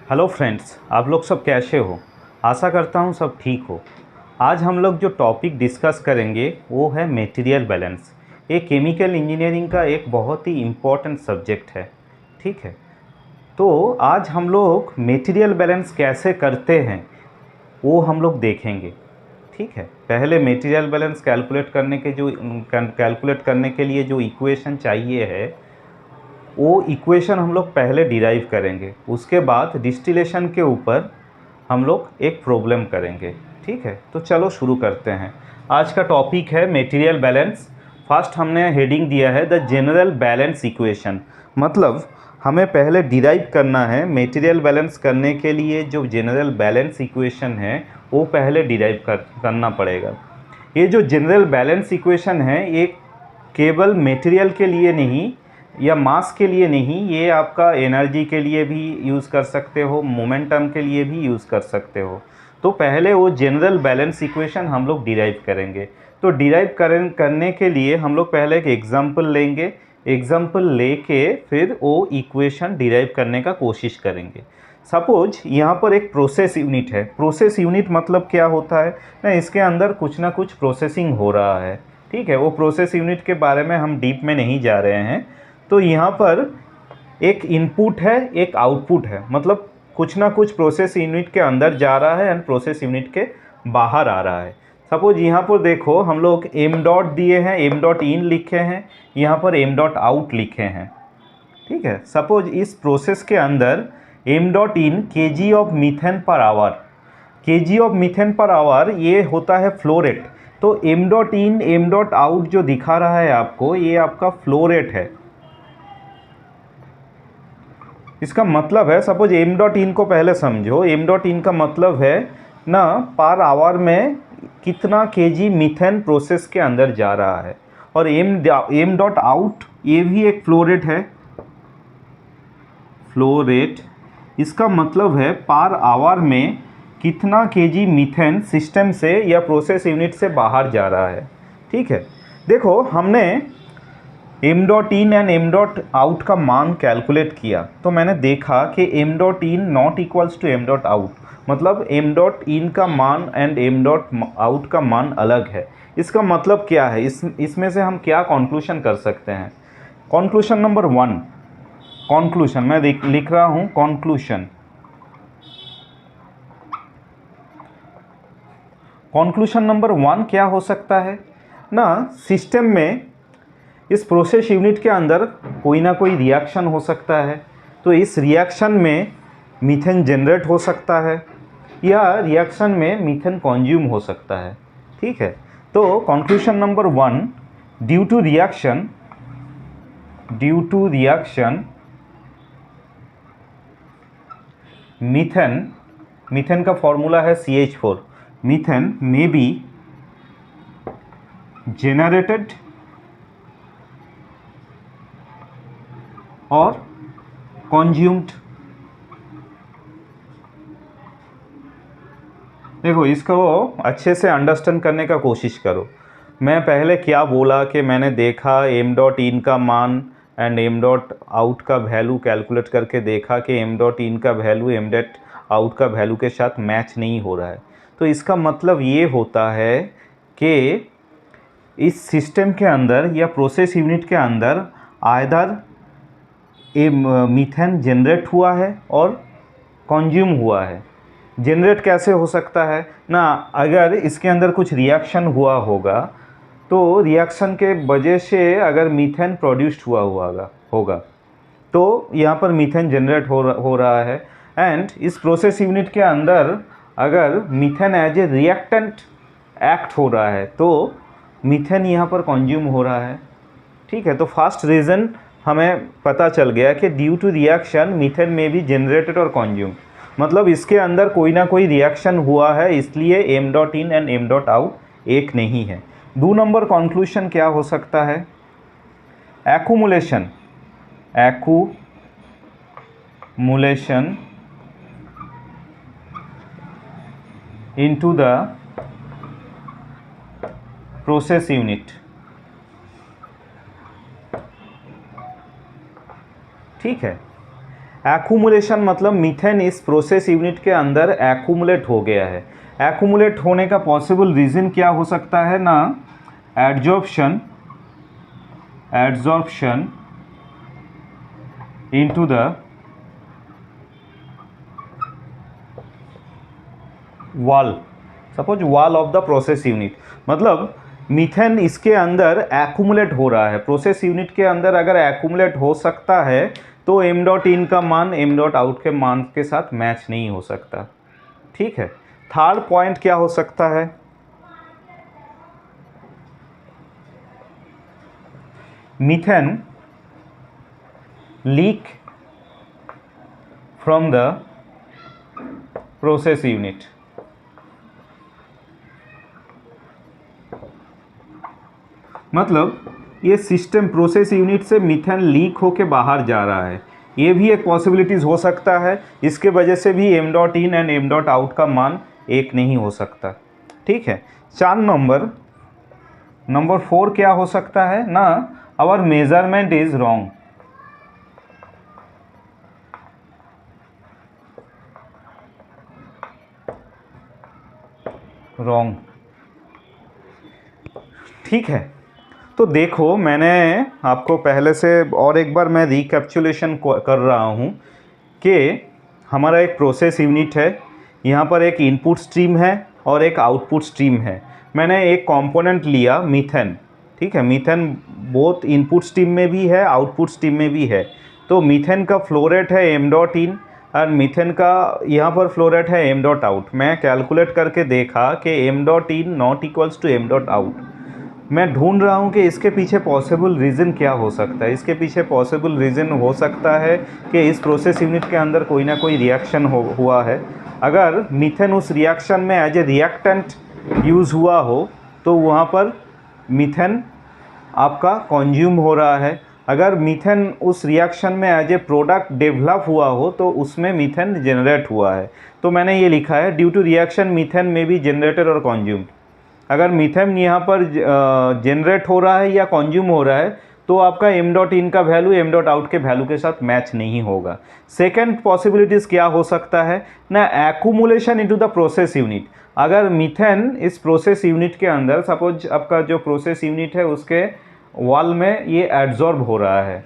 Hello friends, आप लोग सब कैसे हो। आशा करता हूँ सब ठीक हो। आज हम लोग जो टॉपिक डिस्कस करेंगे वो है मटेरियल बैलेंस। ये केमिकल इंजीनियरिंग का एक बहुत ही इम्पोर्टेंट सब्जेक्ट है। ठीक है, तो आज हम लोग मटेरियल बैलेंस कैसे करते हैं वो हम लोग देखेंगे। ठीक है, पहले मटेरियल बैलेंस कैलकुलेट करने के लिए जो इक्वेशन चाहिए है वो इक्वेशन हम लोग पहले डिराइव करेंगे। उसके बाद डिस्टिलेशन के ऊपर हम लोग एक प्रॉब्लम करेंगे। ठीक है, तो चलो शुरू करते हैं। आज का टॉपिक है मटेरियल बैलेंस। फर्स्ट हमने हेडिंग दिया है द जनरल बैलेंस इक्वेशन। मतलब हमें पहले डिराइव करना है मटेरियल बैलेंस करने के लिए जो जनरल बैलेंस इक्वेशन है वो पहले डिराइव करना पड़ेगा। ये जो जनरल बैलेंस इक्वेशन है ये केवल मटेरियल के लिए नहीं या मास के लिए नहीं, ये आपका एनर्जी के लिए भी यूज़ कर सकते हो, मोमेंटम के लिए भी यूज़ कर सकते हो। तो पहले वो जनरल बैलेंस इक्वेशन हम लोग डिराइव करेंगे। तो डिराइव करने के लिए हम लोग पहले एक एग्जांपल लेंगे। एग्जांपल लेके फिर वो इक्वेशन डिराइव करने का कोशिश करेंगे। सपोज यहाँ पर एक प्रोसेस यूनिट है। प्रोसेस यूनिट मतलब क्या होता है ना, इसके अंदर कुछ ना कुछ प्रोसेसिंग हो रहा है। ठीक है, वो प्रोसेस यूनिट के बारे में हम डीप में नहीं जा रहे हैं। तो यहाँ पर एक इनपुट है, एक आउटपुट है। मतलब कुछ ना कुछ प्रोसेस यूनिट के अंदर जा रहा है एंड प्रोसेस यूनिट के बाहर आ रहा है। सपोज यहाँ पर देखो हम लोग एम डॉट दिए हैं, एम डॉट इन लिखे हैं, यहाँ पर एम डॉट आउट लिखे हैं। ठीक है, सपोज इस प्रोसेस के अंदर M dot in K G of methane per hour, K G of methane per hour ये होता है फ्लो रेट। तो m dot in m dot out जो दिखा रहा है आपको, ये आपका फ्लो रेट है। इसका मतलब है, सपोज एम डॉट इन को पहले समझो। एम डॉट इन का मतलब है ना पर आवर में कितना केजी मीथेन प्रोसेस के अंदर जा रहा है। और एम डॉट आउट ये भी एक फ्लो रेट है। फ्लो रेट इसका मतलब है पर आवर में कितना केजी मीथेन सिस्टम से या प्रोसेस यूनिट से बाहर जा रहा है। ठीक है, देखो हमने m dot in and m dot out का मान कैलकुलेट किया तो मैंने देखा कि m dot in not equals to m dot out. मतलब एम डॉट इन का मान एंड एम डॉट आउट का मान अलग है। इसका मतलब क्या है, इसमें से हम क्या कंक्लूजन कर सकते हैं। कंक्लूजन नंबर 1, कंक्लूजन मैं लिख रहा हूँ कंक्लूजन। कंक्लूजन नंबर 1 क्या हो सकता है ना, सिस्टम में इस प्रोसेस यूनिट के अंदर कोई ना कोई रिएक्शन हो सकता है। तो इस रिएक्शन में मीथेन जनरेट हो सकता है या रिएक्शन में मीथेन कंज्यूम हो सकता है। ठीक है, तो conclusion number 1, due to reaction methane का फॉर्मूला है CH4। Methane may be generated और कंज्यूम्ड। देखो इसको अच्छे से अंडरस्टैंड करने का कोशिश करो। मैं पहले क्या बोला कि मैंने देखा एम डॉट इन का मान एंड एम डॉट आउट का वैल्यू कैलकुलेट करके देखा कि एम डॉट इन का वैल्यू एम डॉट आउट का वैल्यू के साथ मैच नहीं हो रहा है। तो इसका मतलब ये होता है कि इस सिस्टम के अंदर या प्रोसेस यूनिट के अंदर आइदर मीथेन जनरेट हुआ है और कंज्यूम हुआ है। जनरेट कैसे हो सकता है ना, अगर इसके अंदर कुछ रिएक्शन हुआ होगा तो रिएक्शन के वजह से अगर मीथेन प्रोड्यूस्ड हुआ होगा तो यहाँ पर मीथेन जनरेट हो रहा है। एंड इस प्रोसेस यूनिट के अंदर अगर methane as a reactant act हो रहा है तो मीथेन यहाँ पर कंज्यूम हो रहा है। ठीक है, तो फर्स्ट रीज़न हमें पता चल गया कि ड्यू टू रिएक्शन मीथेन में भी जनरेटेड और कंज्यूम। मतलब इसके अंदर कोई ना कोई रिएक्शन हुआ है, इसलिए m dot in and m dot out एक नहीं है। 2 नंबर कंक्लूजन क्या हो सकता है, accumulation into the process unit. ठीक है, एक्यूमुलेशन मतलब मीथेन इस प्रोसेस यूनिट के अंदर एक्यूमुलेट हो गया है। एक्यूमुलेट होने का पॉसिबल रीज़न क्या हो सकता है ना, adsorption into the wall, suppose wall of the process unit, मतलब मीथेन इसके अंदर एक्यूमुलेट हो रहा है। प्रोसेस यूनिट के अंदर अगर एक्यूमुलेट हो सकता है तो एम डॉट इन का मान एम डॉट आउट के मान के साथ मैच नहीं हो सकता। ठीक है। थर्ड पॉइंट क्या हो सकता है, methane leak from the process unit. मतलब ये सिस्टम प्रोसेस यूनिट से मीथेन लीक होके बाहर जा रहा है, ये भी एक पॉसिबिलिटीज़ हो सकता है। इसके वजह से भी m dot in and m dot out का मान एक नहीं हो सकता। ठीक है। 4 नंबर 4 क्या हो सकता है ना, आवर मेजरमेंट इज रॉन्ग। ठीक है। तो देखो, मैंने आपको पहले से और एक बार मैं रिकैप्चुलेशन कर रहा हूँ कि हमारा एक प्रोसेस यूनिट है, यहाँ पर एक इनपुट स्ट्रीम है और एक आउटपुट स्ट्रीम है। मैंने एक कंपोनेंट लिया मीथेन। ठीक है। मीथेन बोथ इनपुट स्ट्रीम में भी है, आउटपुट स्ट्रीम में भी है। तो मीथेन का फ्लो रेट है एम डॉट इन और मीथेन का यहाँ पर फ्लो रेट है एम डॉट आउट। मैं कैलकुलेट करके देखा कि m dot in not equals to m dot out. मैं ढूंढ रहा हूँ कि इसके पीछे पॉसिबल रीज़न क्या हो सकता है। इसके पीछे पॉसिबल रीज़न हो सकता है कि इस प्रोसेस यूनिट के अंदर कोई ना कोई रिएक्शन हुआ है। अगर मीथेन उस रिएक्शन में एज ए रिएक्टेंट यूज़ हुआ हो तो वहाँ पर मीथेन आपका कंज्यूम हो रहा है। अगर मीथेन उस रिएक्शन में एज ए प्रोडक्ट डेवलप हुआ हो तो उसमें मीथेन जनरेट हुआ है। तो मैंने ये लिखा है, ड्यू टू रिएक्शन मीथेन में बी जनरेटेड और कंज्यूम्ड। अगर मीथेन यहाँ पर जनरेट हो रहा है या कंज्यूम हो रहा है तो आपका एम डॉट इन का वैल्यू एम डॉट आउट के वैल्यू के साथ मैच नहीं होगा। सेकेंड पॉसिबिलिटीज़ क्या हो सकता है ना, accumulation into the process unit. अगर मीथेन इस प्रोसेस यूनिट के अंदर, सपोज आपका जो प्रोसेस यूनिट है उसके वॉल में ये एड्जॉर्ब हो रहा है,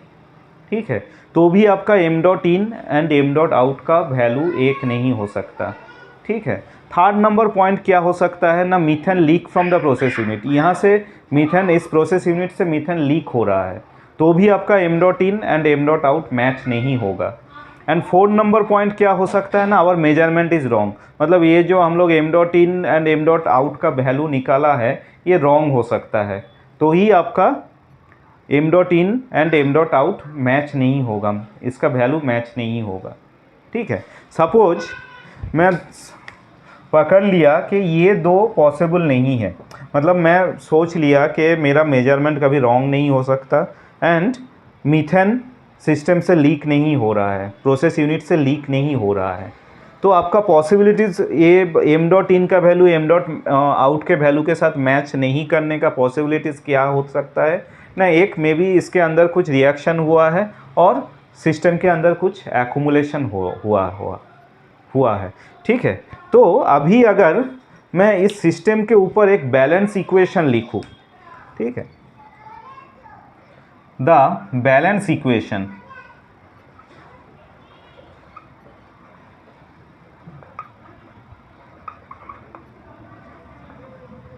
ठीक है, तो भी आपका m dot in and m dot out का वैल्यू एक नहीं हो सकता। ठीक है। थर्ड नंबर पॉइंट क्या हो सकता है ना, methane leak from the process unit. यहाँ से मीथेन, इस प्रोसेस यूनिट से मीथेन लीक हो रहा है तो भी आपका m dot in and m dot out match नहीं होगा। एंड फोर्थ नंबर पॉइंट क्या हो सकता है ना, आवर मेजरमेंट इज़ रॉन्ग। मतलब ये जो हम लोग m dot in and m dot out का वैल्यू निकाला है ये रॉन्ग हो सकता है, तो ही आपका m dot in and m dot out match नहीं होगा, इसका वैल्यू मैच नहीं होगा। ठीक है। सपोज मैं पकड़ लिया कि ये दो पॉसिबल नहीं है, मतलब मैं सोच लिया कि मेरा मेजरमेंट कभी रॉन्ग नहीं हो सकता एंड मीथेन सिस्टम से लीक नहीं हो रहा है, प्रोसेस यूनिट से लीक नहीं हो रहा है। तो आपका पॉसिबिलिटीज़ ये एम डॉट इन का वैल्यू एम डॉट आउट के वैल्यू के साथ मैच नहीं करने का पॉसिबिलिटीज़ क्या हो सकता है ना, एक मे बी इसके अंदर कुछ रिएक्शन हुआ है और सिस्टम के अंदर कुछ एक्यूमुलेशन हुआ है। ठीक है। तो अभी अगर मैं इस सिस्टम के ऊपर एक बैलेंस इक्वेशन लिखूं, ठीक है, the balance equation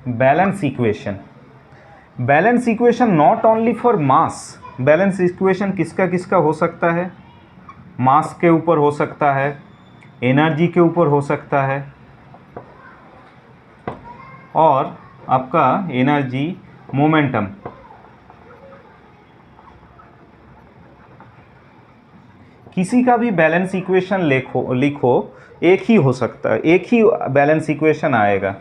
balance equation not only for mass. Balance equation किसका किसका हो सकता है, मास के ऊपर हो सकता है, एनर्जी के ऊपर हो सकता है और आपका एनर्जी मोमेंटम, किसी का भी बैलेंस इक्वेशन लिखो एक ही हो सकता है, एक ही बैलेंस इक्वेशन आएगा।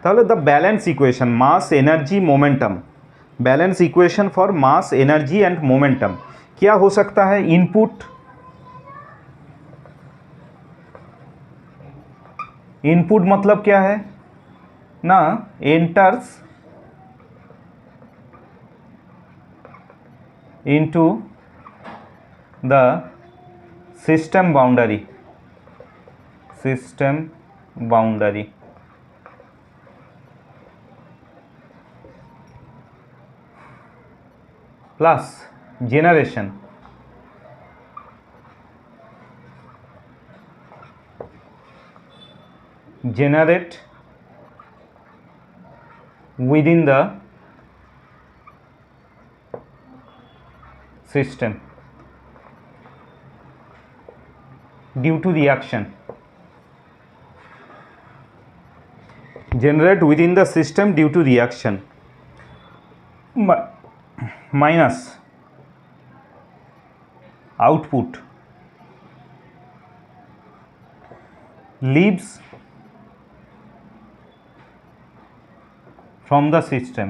তাহলে the balance equation mass energy momentum, balance equation for mass energy and momentum क्या हो सकता है, इनपुट मतलब क्या है ना, enters into the system boundary plus generate within the system due to reaction, generate within the system due to reaction minus output leaves from the system.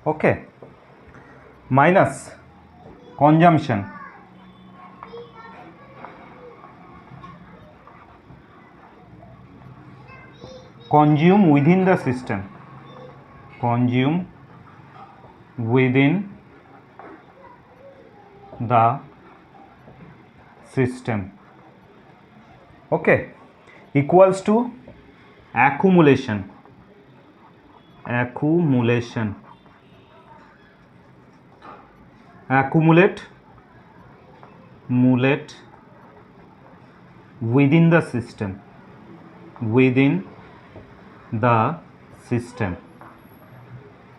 Okay, minus consumption consume within the system, consume within the system. Okay, equals to accumulation accumulate within the system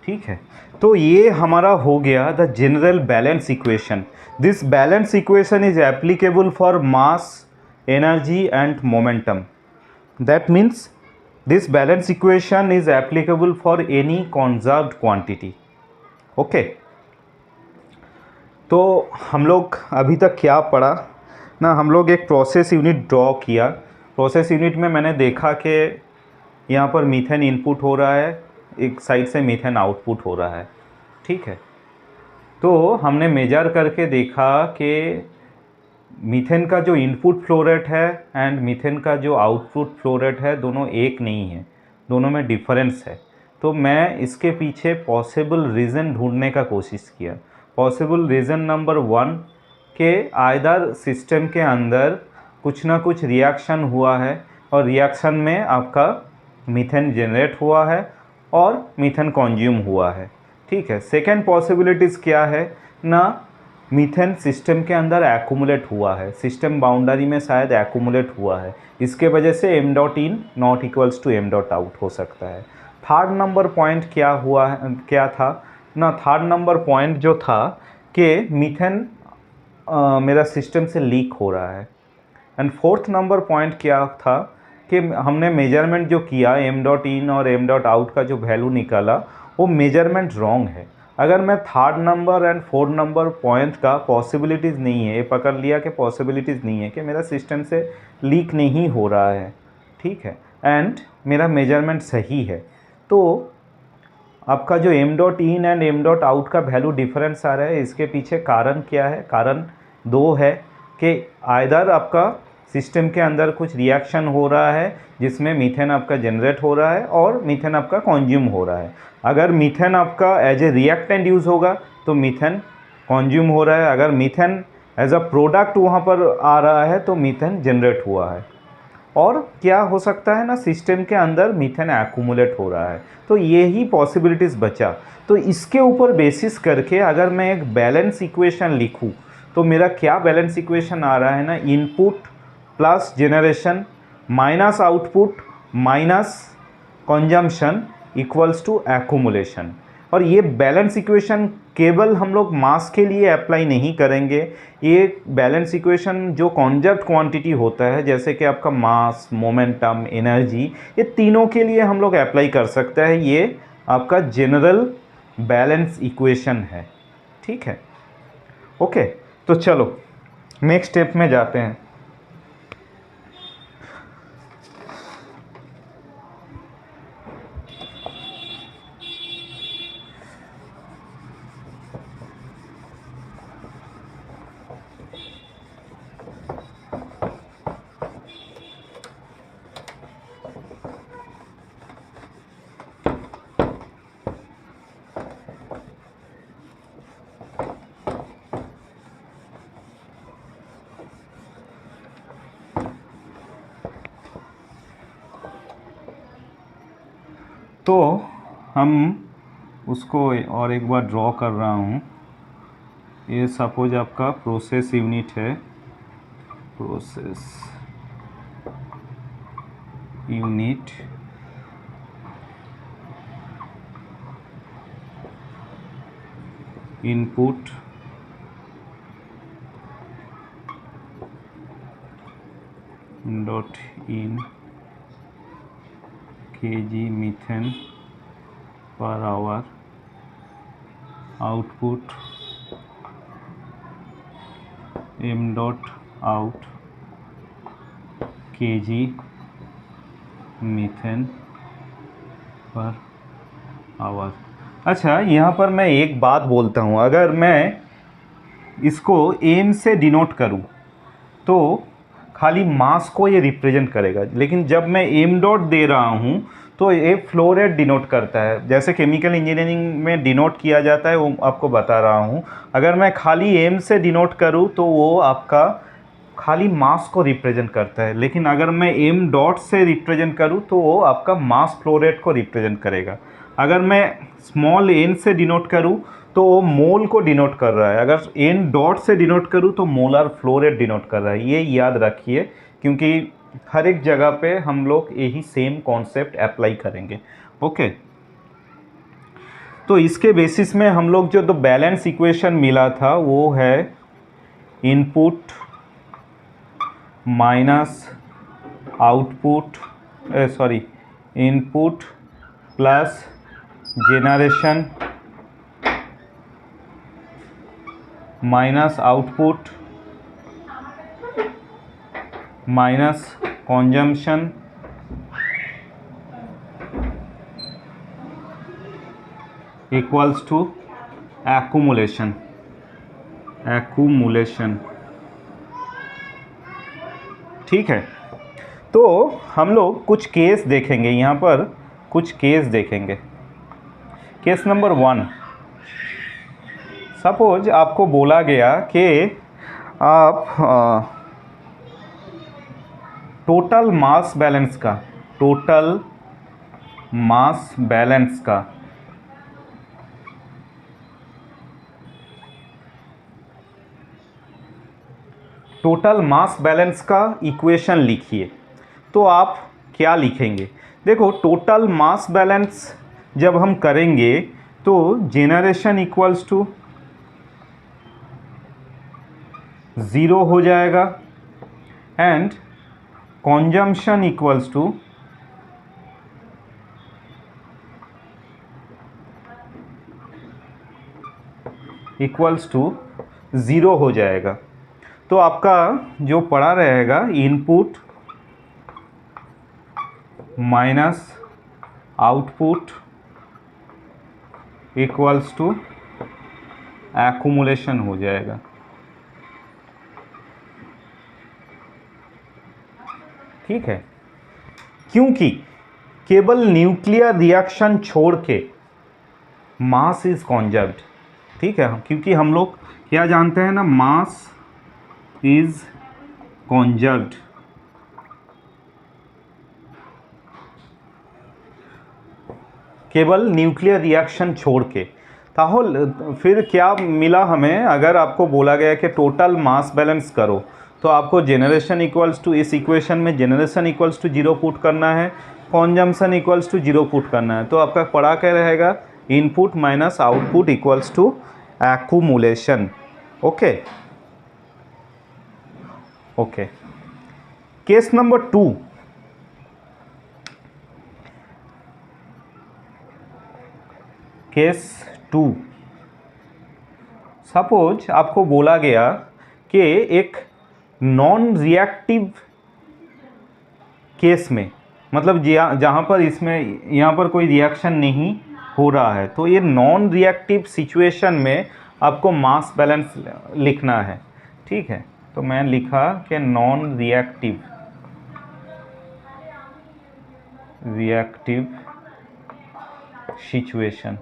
ठीक है। तो ये हमारा हो गया the general balance equation. This balance equation is applicable for mass, energy and momentum. That means this balance equation is applicable for any conserved quantity. Okay, तो हम लोग अभी तक क्या पढ़ा ना, हम लोग एक प्रोसेस यूनिट ड्रॉ किया। प्रोसेस यूनिट में मैंने देखा कि यहाँ पर मीथेन इनपुट हो रहा है, एक साइड से मीथेन आउटपुट हो रहा है। ठीक है, तो हमने मेजर करके देखा कि मीथेन का जो इनपुट फ्लो रेट है एंड मीथेन का जो आउटपुट फ्लो रेट है दोनों एक नहीं है, दोनों में डिफरेंस है। तो मैं इसके पीछे पॉसिबल रीज़न ढूंढने का कोशिश किया। पॉसिबल रीज़न नंबर 1 के आइदर सिस्टम के अंदर कुछ ना कुछ रिएक्शन हुआ है और रिएक्शन में आपका मीथेन जनरेट हुआ है और मीथेन कंज्यूम हुआ है। ठीक है, सेकेंड पॉसिबिलिटीज़ क्या है ना, मीथेन सिस्टम के अंदर एक्यूमुलेट हुआ है, सिस्टम बाउंड्री में शायद एक्यूमुलेट हुआ है, इसके वजह से m dot in not equals to m dot out हो सकता है। थर्ड नंबर पॉइंट क्या हुआ है, क्या था ना, थर्ड नंबर पॉइंट जो था कि मीथेन मेरा सिस्टम से लीक हो रहा है। एंड फोर्थ नंबर पॉइंट क्या था कि हमने मेजरमेंट जो किया m डॉट इन और m डॉट आउट का जो वैल्यू निकाला वो मेजरमेंट रॉन्ग है। अगर मैं third number and fourth number point का पॉसिबिलिटीज़ नहीं है, ये पकड़ लिया कि पॉसिबिलिटीज़ नहीं है कि मेरा सिस्टम से लीक नहीं हो रहा है, ठीक है, एंड मेरा मेजरमेंट सही है, तो आपका जो m dot in and m dot out का वैल्यू डिफरेंस आ रहा है, इसके पीछे कारण क्या है? कारण 2 है कि आइदर आपका सिस्टम के अंदर कुछ रिएक्शन हो रहा है जिसमें मीथेन आपका जनरेट हो रहा है और मीथेन आपका कंज्यूम हो रहा है। अगर मीथेन आपका एज ए रिएक्टेंट यूज़ होगा तो मीथेन कंज्यूम हो रहा है, अगर मीथेन एज अ प्रोडक्ट वहाँ पर आ रहा है तो मीथेन जनरेट हुआ है। और क्या हो सकता है ना, सिस्टम के अंदर मीथेन एक्यूमुलेट हो रहा है। तो ये ही पॉसिबिलिटीज़ बचा। तो इसके ऊपर बेसिस करके अगर मैं एक बैलेंस इक्वेशन लिखूँ तो मेरा क्या बैलेंस इक्वेशन आ रहा है ना, input plus generation minus output minus consumption equals to accumulation. और ये बैलेंस इक्वेशन केवल हम लोग मास के लिए अप्लाई नहीं करेंगे, ये बैलेंस इक्वेशन जो कॉन्जर्व्ड क्वांटिटी होता है जैसे कि आपका मास, मोमेंटम, एनर्जी, ये तीनों के लिए हम लोग अप्लाई कर सकते हैं। ये आपका जनरल बैलेंस इक्वेशन है, ठीक है। ओके, तो चलो नेक्स्ट स्टेप में जाते हैं। तो हम उसको और एक बार ड्रॉ कर रहा हूँ। ये सपोज आपका प्रोसेस यूनिट है, process unit input dot in kg methane per our, output m dot out kg methane per our. अच्छा, यहाँ पर मैं एक बात बोलता हूँ, अगर मैं इसको m से डिनोट करूँ तो खाली मास को ये रिप्रेजेंट करेगा, लेकिन जब मैं m डॉट दे रहा हूँ तो ये फ्लो रेट डिनोट करता है, जैसे केमिकल इंजीनियरिंग में डिनोट किया जाता है, वो आपको बता रहा हूँ। अगर मैं खाली m से डिनोट करूँ तो वो आपका खाली मास को रिप्रेजेंट करता है, लेकिन अगर मैं m डॉट से रिप्रेजेंट करूँ तो वो आपका मास फ्लो रेट को रिप्रेजेंट करेगा। अगर मैं स्मॉल n से डिनोट करूँ तो वो मोल को डिनोट कर रहा है, अगर n डॉट से डिनोट करूँ तो मोलर फ्लो रेट डिनोट कर रहा है। ये याद रखिए, क्योंकि हर एक जगह पे हम लोग यही सेम कॉन्सेप्ट अप्लाई करेंगे। ओके, तो इसके बेसिस में हम लोग जो बैलेंस इक्वेशन मिला था वो है input minus output, sorry, input plus generation minus output minus consumption equals to accumulation. ठीक है, तो हम लोग कुछ केस देखेंगे, यहाँ पर कुछ केस देखेंगे। केस नंबर 1, सपोज आपको बोला गया कि आप टोटल मास बैलेंस का टोटल मास बैलेंस का इक्वेशन लिखिए। तो आप क्या लिखेंगे? देखो, टोटल मास बैलेंस जब हम करेंगे तो जेनरेशन इक्वल्स टू 0 हो जाएगा एंड कंजम्पशन इक्वल्स टू 0 हो जाएगा। तो आपका जो पड़ा रहेगा input minus output equals to accumulation हो जाएगा। ठीक है, क्योंकि केवल न्यूक्लियर रिएक्शन छोड़ के मास इज कॉन्जर्व्ड। ठीक है, क्योंकि हम लोग क्या जानते हैं ना, मास इज कॉन्जर्व्ड। केवल न्यूक्लियर रिएक्शन छोड़ के। फिर क्या मिला हमें? अगर आपको बोला गया कि टोटल मास बैलेंस करो तो आपको जेनरेशन इक्वल्स टू, इस इक्वेशन में जेनरेशन इक्वल्स टू 0 पुट करना है, कंजम्पशन इक्वल्स टू 0 पुट करना है। तो आपका पड़ा क्या रहेगा? Input minus output equals to accumulation. Okay okay, case number 2, case 2, suppose आपको बोला गया कि एक नॉन रिएक्टिव केस में, मतलब जहाँ पर इसमें यहाँ पर कोई रिएक्शन नहीं हो रहा है, तो ये नॉन रिएक्टिव सिचुएशन में आपको मास बैलेंस लिखना है। ठीक है, तो मैं लिखा कि non reactive situation.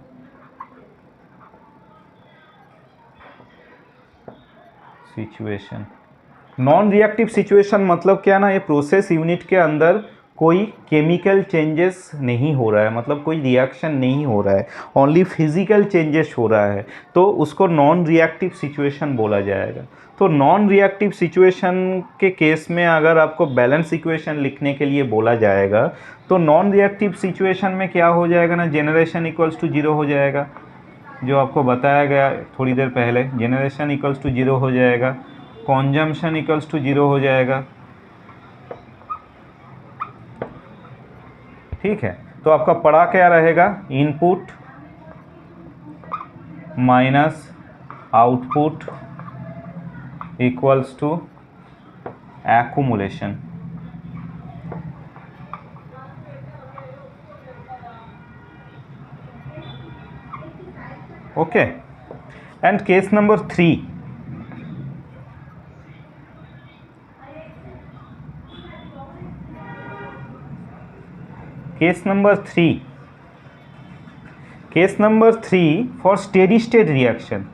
Non reactive situation मतलब क्या ना, ये प्रोसेस यूनिट के अंदर कोई केमिकल चेंजेस नहीं हो रहा है, मतलब कोई रिएक्शन नहीं हो रहा है, ओनली फिजिकल चेंजेस हो रहा है, तो उसको नॉन रिएक्टिव सिचुएशन बोला जाएगा। तो नॉन रिएक्टिव सिचुएशन के केस में अगर आपको बैलेंस इक्वेशन लिखने के लिए बोला जाएगा तो नॉन रिएक्टिव सिचुएशन में क्या हो जाएगा ना, जेनरेशन इक्वल्स टू जीरो हो जाएगा, जो आपको बताया गया थोड़ी देर पहले, जेनरेशन इक्वल्स टू जीरो हो जाएगा, कंजम्पशन इक्वल्स टू जीरो हो जाएगा। ठीक है, तो आपका पड़ा क्या रहेगा, input minus output equals to accumulation. Okay, and case number 3, case number 3 for steady state reaction.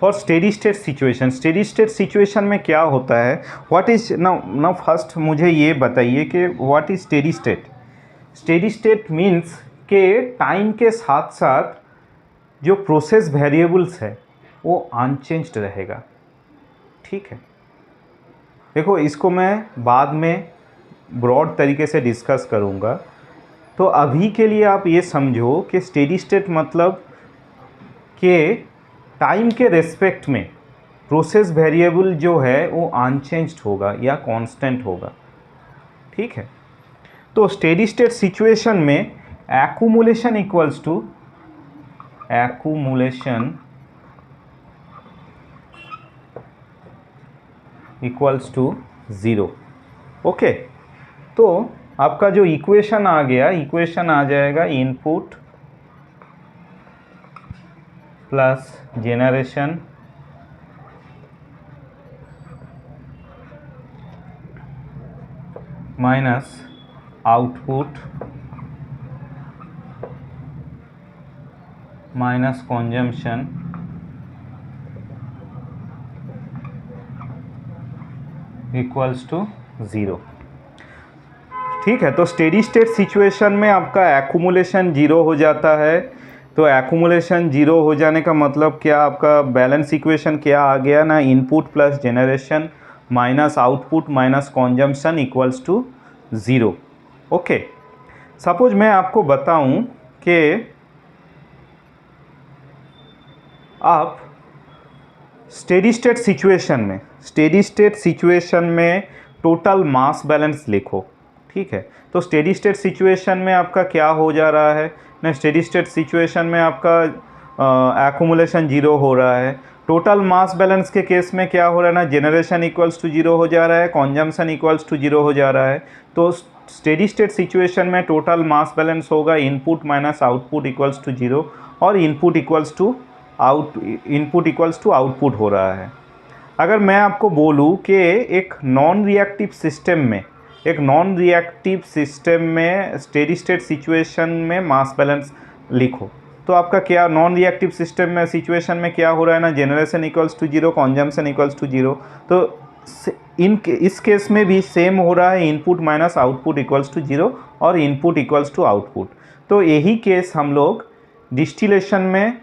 For steady state situation, steady state situation में क्या होता है, व्हाट इज नाउ फर्स्ट मुझे ये बताइए कि what is steady state. Steady state means के time के साथ साथ जो प्रोसेस वेरिएबल्स है वो अनचेंज्ड रहेगा। ठीक है, देखो इसको मैं बाद में ब्रॉड तरीके से डिस्कस करूँगा, तो अभी के लिए आप ये समझो कि स्टेडी स्टेट मतलब कि टाइम के रेस्पेक्ट में प्रोसेस वेरिएबल जो है वो अनचेंज्ड होगा या कांस्टेंट होगा। ठीक है, तो स्टेडी स्टेट सिचुएशन में accumulation equals to zero. Okay, तो आपका जो इक्वेशन आ गया, इक्वेशन आ जाएगा input plus generation minus output minus consumption equals to zero. ठीक है, तो स्टेडी स्टेट सिचुएशन में आपका एक्यूमुलेशन जीरो हो जाता है। तो एक्यूमुलेशन जीरो हो जाने का मतलब क्या, आपका बैलेंस इक्वेशन क्या आ गया ना, input plus generation minus output minus consumption equals to zero. Okay, suppose मैं आपको बताऊं कि आप स्टेडी स्टेट सिचुएशन में टोटल मास बैलेंस लिखो। ठीक है, तो स्टेडी स्टेट सिचुएशन में आपका क्या हो जा रहा है ना, स्टेडी स्टेट सिचुएशन में आपका एक्यूमुलेशन जीरो हो रहा है। टोटल मास बैलेंस के केस में क्या हो रहा है ना, जेनरेशन इक्वल्स टू जीरो हो जा रहा है, कंजम्पशन इक्वल्स टू जीरो हो जा रहा है। तो स्टेडी स्टेट सिचुएशन में टोटल मास बैलेंस होगा input minus output equals to zero, और इनपुट इक्वल्स टू आउटपुट हो रहा है। अगर मैं आपको बोलूँ कि एक नॉन रिएक्टिव सिस्टम में स्टेडी स्टेट सिचुएशन में मास बैलेंस लिखो, तो आपका क्या नॉन रिएक्टिव सिस्टम में सिचुएशन में क्या हो रहा है ना, generation equals to zero, consumption equals to zero. तो इस केस में भी सेम हो रहा है, input minus output equals to zero और इनपुट इक्वल्स टू आउटपुट। तो यही केस हम लोग डिस्टिलेशन में,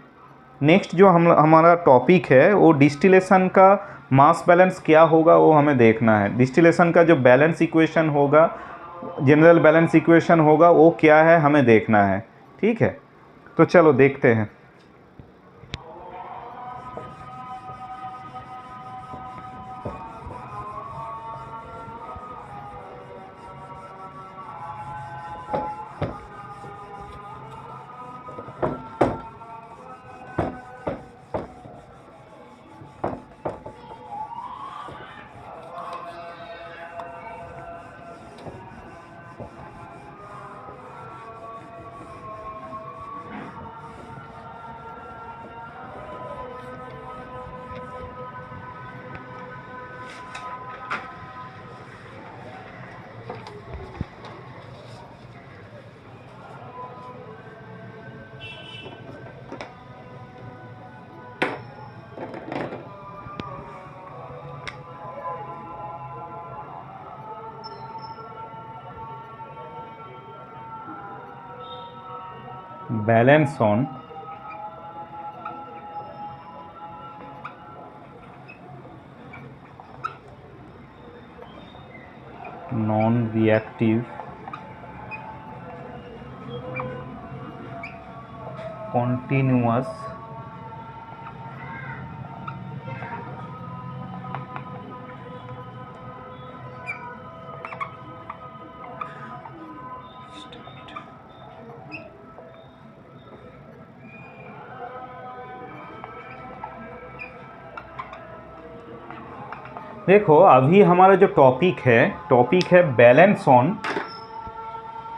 नेक्स्ट जो हमारा टॉपिक है वो डिस्टिलेशन का मास बैलेंस क्या होगा वो हमें देखना है। डिस्टिलेशन का जो बैलेंस इक्वेशन होगा, जनरल बैलेंस इक्वेशन होगा, वो क्या है हमें देखना है। ठीक है, तो चलो देखते हैं। Balance on non reactive continuous देखो अभी हमारा जो टॉपिक है balance on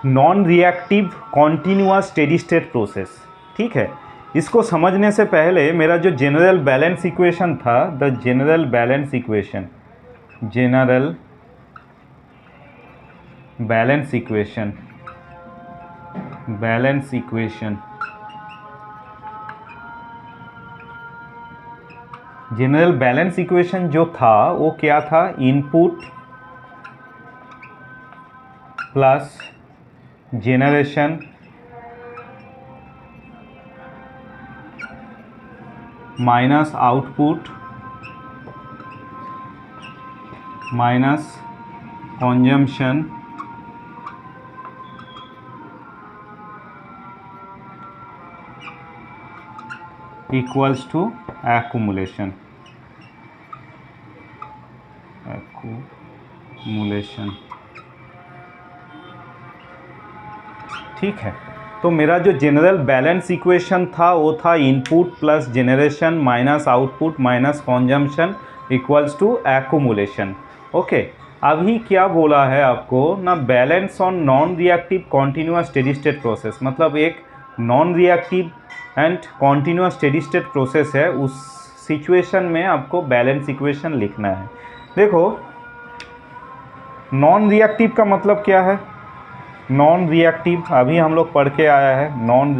non reactive continuous steady state process. ठीक है, इसको समझने से पहले मेरा जो जनरल बैलेंस इक्वेशन था, the general balance equation, general balance equation, balance equation, general balance equation जो था वो क्या था? Input plus generation minus output minus consumption equals to accumulation. ठीक है, तो मेरा जो जनरल बैलेंस इक्वेशन था वो था input plus generation minus output minus consumption equals to accumulation. Okay, अभी क्या बोला है आपको ना, balance on non reactive continuous steady state process, मतलब एक non reactive and continuous steady state process है, उस सिचुएशन में आपको बैलेंस इक्वेशन लिखना है। देखो नॉन रिएक्टिव का मतलब क्या है? नॉन रिएक्टिव अभी हम लोग पढ़ के आया है। नॉन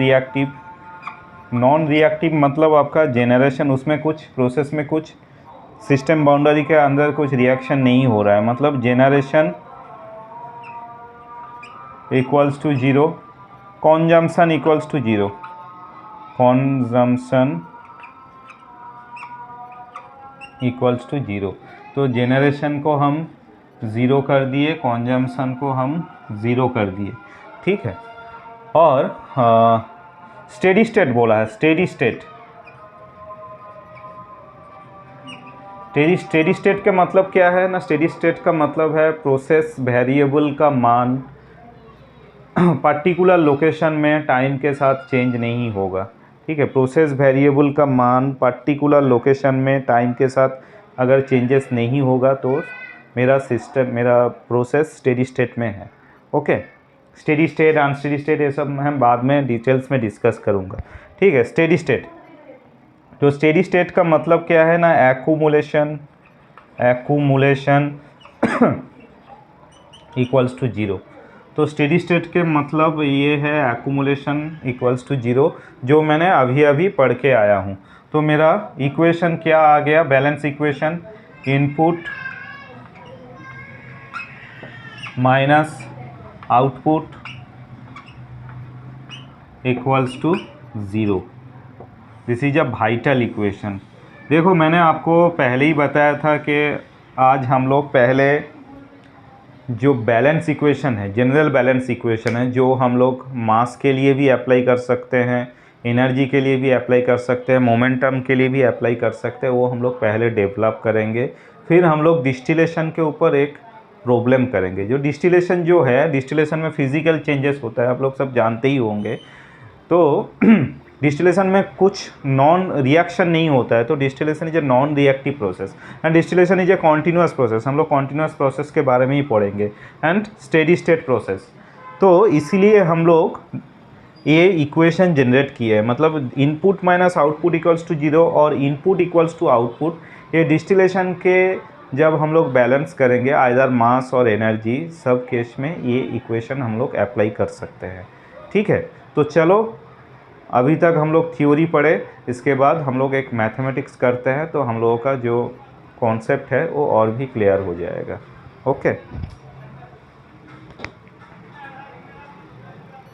रिएक्टिव मतलब आपका जेनरेशन, उसमें कुछ प्रोसेस में कुछ सिस्टम बाउंड्री के अंदर कुछ रिएक्शन नहीं हो रहा है, मतलब generation equals to zero, consumption equals to zero, consumption equals to zero. तो जेनरेशन को हम ज़ीरो कर दिए, कंजम्पशन को हम ज़ीरो कर दिए। ठीक है, और स्टेडी स्टेट बोला है। स्टेडी स्टेट का मतलब क्या है ना? स्टेडी स्टेट का मतलब है प्रोसेस वेरिएबल का मान पर्टिकुलर लोकेशन में टाइम के साथ चेंज नहीं होगा। ठीक है, प्रोसेस वेरिएबल का मान पर्टिकुलर लोकेशन में टाइम के साथ अगर चेंजेस नहीं होगा तो मेरा प्रोसेस स्टेडी स्टेट में है। Okay, steady state unsteady state ये सब मैं बाद में डिटेल्स में डिस्कस करूँगा। ठीक है, स्टेडी स्टेट, तो स्टेडी स्टेट का मतलब क्या है ना? Accumulation equals to zero. तो स्टेडी स्टेट के मतलब ये है एक्यूमुलेशन इक्वल्स टू जीरो, जो मैंने अभी पढ़ के आया हूँ। तो मेरा इक्वेशन क्या आ गया? Balance equation, input minus output equals to zero. This is a vital equation. देखो मैंने आपको पहले ही बताया था कि आज हम लोग पहले जो बैलेंस इक्वेशन है, जनरल बैलेंस इक्वेशन है, जो हम लोग मास के लिए भी अप्लाई कर सकते हैं, एनर्जी के लिए भी अप्लाई कर सकते हैं, मोमेंटम के लिए भी अप्लाई कर सकते हैं, वो हम लोग पहले डेवलप करेंगे। फिर हम लोग डिस्टिलेशन के ऊपर एक प्रॉब्लम करेंगे। जो डिस्टिलेशन है, डिस्टिलेशन में फिजिकल चेंजेस होता है, आप लोग सब जानते ही होंगे। तो डिस्टिलेशन में कुछ नॉन रिएक्शन नहीं होता है, तो distillation is a non reactive process and distillation is a continuous process. हम लोग कॉन्टिन्यूअस प्रोसेस के बारे में ही पढ़ेंगे एंड स्टेडी स्टेट प्रोसेस। तो इसीलिए हम लोग ये इक्वेशन जनरेट किए है, मतलब input minus output equals to zero और इनपुट इक्वल्स टू आउटपुट। ये डिस्टिलेशन के जब हम लोग बैलेंस करेंगे आइदर मास और एनर्जी, सब केस में ये इक्वेशन हम लोग अप्लाई कर सकते हैं। ठीक है, तो चलो अभी तक हम लोग थ्योरी पढ़े, इसके बाद हम लोग एक मैथमेटिक्स करते हैं, तो हम लोगों का जो कॉन्सेप्ट है वो और भी क्लियर हो जाएगा। ओके।